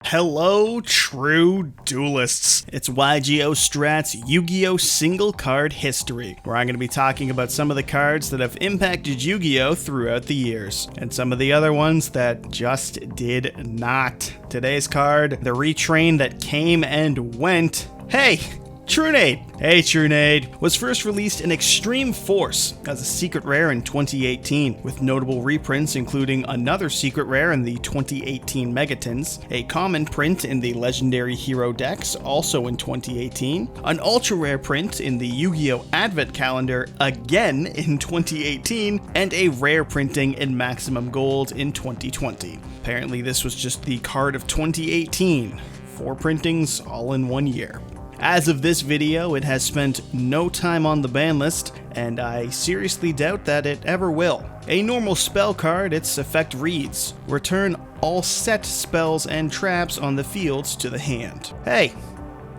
Hello, true duelists. It's YGO Strat's Yu-Gi-Oh! Single Card History, where I'm going to be talking about some of the cards that have impacted Yu-Gi-Oh! Throughout the years, and some of the other ones that just did not. Today's card, the retrain that came and went. Hey Trunade! Hey Trunade was first released in Extreme Force as a secret rare in 2018, with notable reprints including another secret rare in the 2018 Megatons, a common print in the Legendary Hero decks also in 2018, an ultra rare print in the Yu-Gi-Oh! Advent Calendar again in 2018, and a rare printing in Maximum Gold in 2020. Apparently this was just the card of 2018. 4 printings all in 1 year. As of this video, it has spent no time on the ban list, and I seriously doubt that it ever will. A normal spell card, its effect reads, return all set spells and traps on the field to the hand. Hey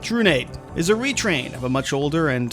Trunade is a retrain of a much older and,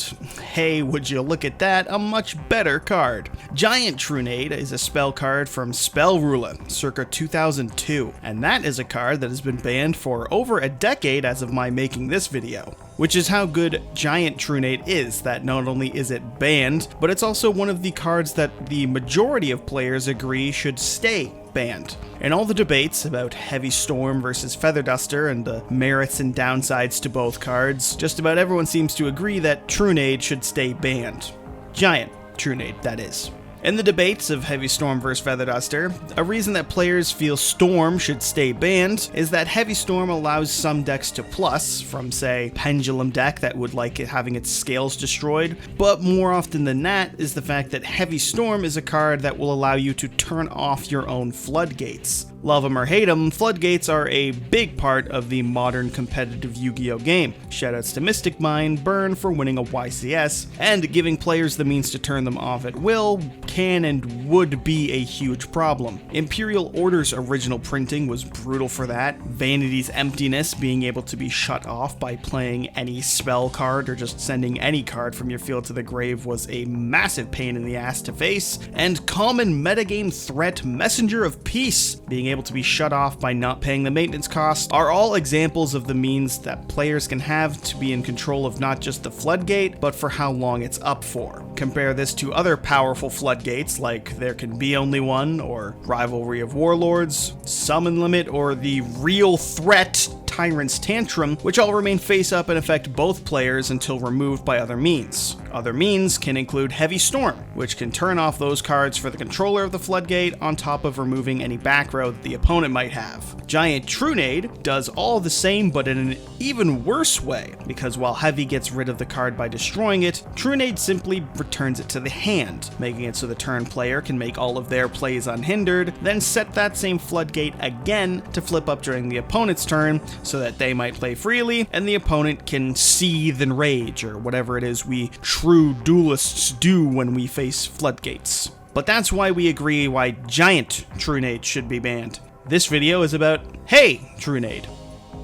hey would you look at that, a much better card. Giant Trunade is a spell card from Spell Ruler, circa 2002, and that is a card that has been banned for over a decade as of my making this video. Which is how good Giant Trunade is, that not only is it banned, but it's also one of the cards that the majority of players agree should stay banned. In all the debates about Heavy Storm versus Feather Duster and the merits and downsides to both cards, just about everyone seems to agree that Trunade should stay banned. Giant Trunade, that is. In the debates of Heavy Storm vs. Feather Duster, a reason that players feel Storm should stay banned is that Heavy Storm allows some decks to plus, from say, Pendulum deck that would like it having its scales destroyed, but more often than that is the fact that Heavy Storm is a card that will allow you to turn off your own floodgates. Love 'em or hate 'em, floodgates are a big part of the modern competitive Yu-Gi-Oh! Game. Shoutouts to Mystic Mine, Burn for winning a YCS, and giving players the means to turn them off at will can and would be a huge problem. Imperial Order's original printing was brutal for that, Vanity's Emptiness being able to be shut off by playing any spell card or just sending any card from your field to the grave was a massive pain in the ass to face, and common metagame threat Messenger of Peace being able to be shut off by not paying the maintenance cost are all examples of the means that players can have to be in control of not just the floodgate, but for how long it's up for. Compare this to other powerful floodgates like There Can Be Only One, or Rivalry of Warlords, Summon Limit, or the real threat Tyrant's Tantrum, which all remain face up and affect both players until removed by other means. Other means can include Heavy Storm, which can turn off those cards for the controller of the floodgate on top of removing any back row that the opponent might have. Giant Trunade does all the same but in an even worse way, because while Heavy gets rid of the card by destroying it, Trunade simply returns it to the hand, making it so the turn player can make all of their plays unhindered, then set that same floodgate again to flip up during the opponent's turn, so that they might play freely, and the opponent can seethe and rage, or whatever it is we true duelists do when we face floodgates. But that's why we agree why Giant Trunade should be banned. This video is about Hey Trunade,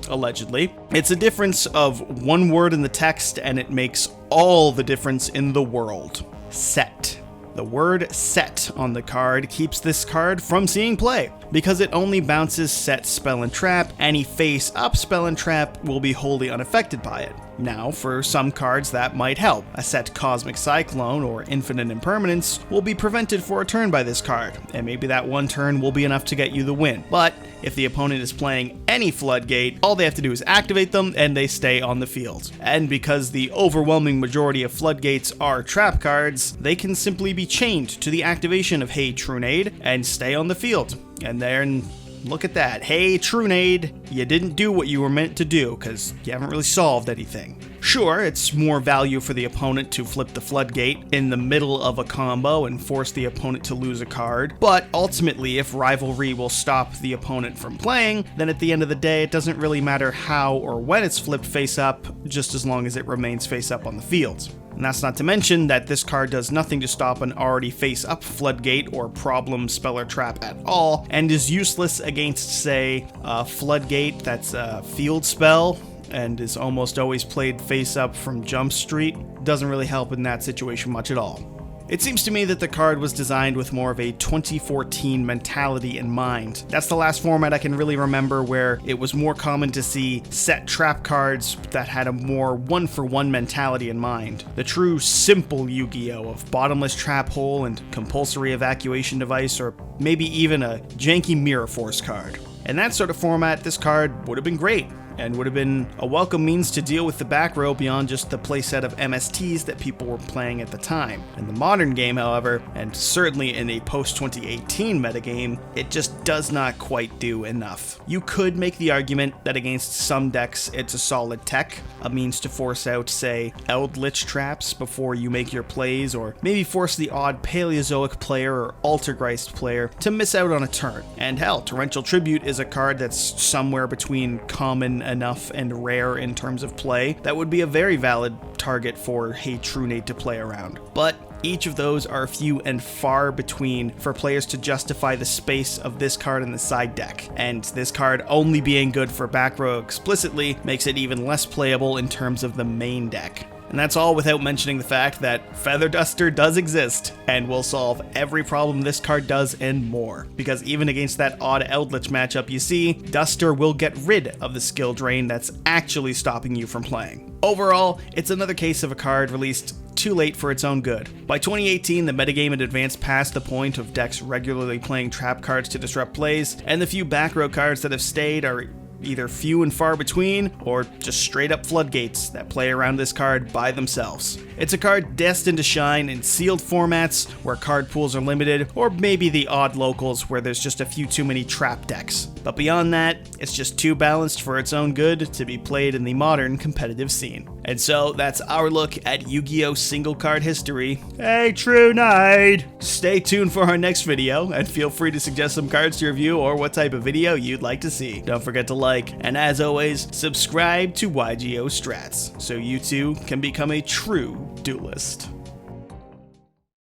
allegedly. It's a difference of one word in the text, and it makes all the difference in the world. Set. The word set on the card keeps this card from seeing play, because it only bounces set, spell, and trap. Any face-up spell and trap will be wholly unaffected by it. Now, for some cards that might help. A set Cosmic Cyclone or Infinite Impermanence will be prevented for a turn by this card, and maybe that one turn will be enough to get you the win. But if the opponent is playing any floodgate, all they have to do is activate them and they stay on the field. And because the overwhelming majority of floodgates are trap cards, they can simply be chained to the activation of Hey Trunade and stay on the field. And then look at that. Hey Trunade, you didn't do what you were meant to do because you haven't really solved anything. Sure, it's more value for the opponent to flip the floodgate in the middle of a combo and force the opponent to lose a card, but ultimately if Rivalry will stop the opponent from playing, then at the end of the day it doesn't really matter how or when it's flipped face up, just as long as it remains face up on the field. And that's not to mention that this card does nothing to stop an already face-up floodgate or problem spell or trap at all, and is useless against, say, a floodgate that's a field spell and is almost always played face-up from Jump Street. Doesn't really help in that situation much at all. It seems to me that the card was designed with more of a 2014 mentality in mind. That's the last format I can really remember where it was more common to see set trap cards that had a more one-for-one mentality in mind. The true simple Yu-Gi-Oh! Of bottomless trap hole and compulsory evacuation device, or maybe even a janky Mirror Force card. In that sort of format, this card would have been great, and would have been a welcome means to deal with the back row beyond just the playset of MSTs that people were playing at the time. In the modern game, however, and certainly in a post-2018 metagame, it just does not quite do enough. You could make the argument that against some decks it's a solid tech, a means to force out, say, Eldritch traps before you make your plays, or maybe force the odd Paleozoic player or Altergeist player to miss out on a turn. And hell, Torrential Tribute is a card that's somewhere between common enough and rare in terms of play that would be a very valid target for Hey Trunade to play around. But each of those are few and far between for players to justify the space of this card in the side deck, and this card only being good for back row explicitly makes it even less playable in terms of the main deck. And that's all without mentioning the fact that Feather Duster does exist, and will solve every problem this card does and more. Because even against that odd Eldritch matchup you see, Duster will get rid of the skill drain that's actually stopping you from playing. Overall, it's another case of a card released too late for its own good. By 2018, the metagame had advanced past the point of decks regularly playing trap cards to disrupt plays, and the few back row cards that have stayed are either few and far between, or just straight up floodgates that play around this card by themselves. It's a card destined to shine in sealed formats where card pools are limited, or maybe the odd locals where there's just a few too many trap decks. But beyond that, it's just too balanced for its own good to be played in the modern competitive scene. And so that's our look at Yu-Gi-Oh! Single card history. Hey Trunade! Stay tuned for our next video, and feel free to suggest some cards to review or what type of video you'd like to see. Don't forget to like, and as always, subscribe to YGO Strats, so you too can become a true duelist.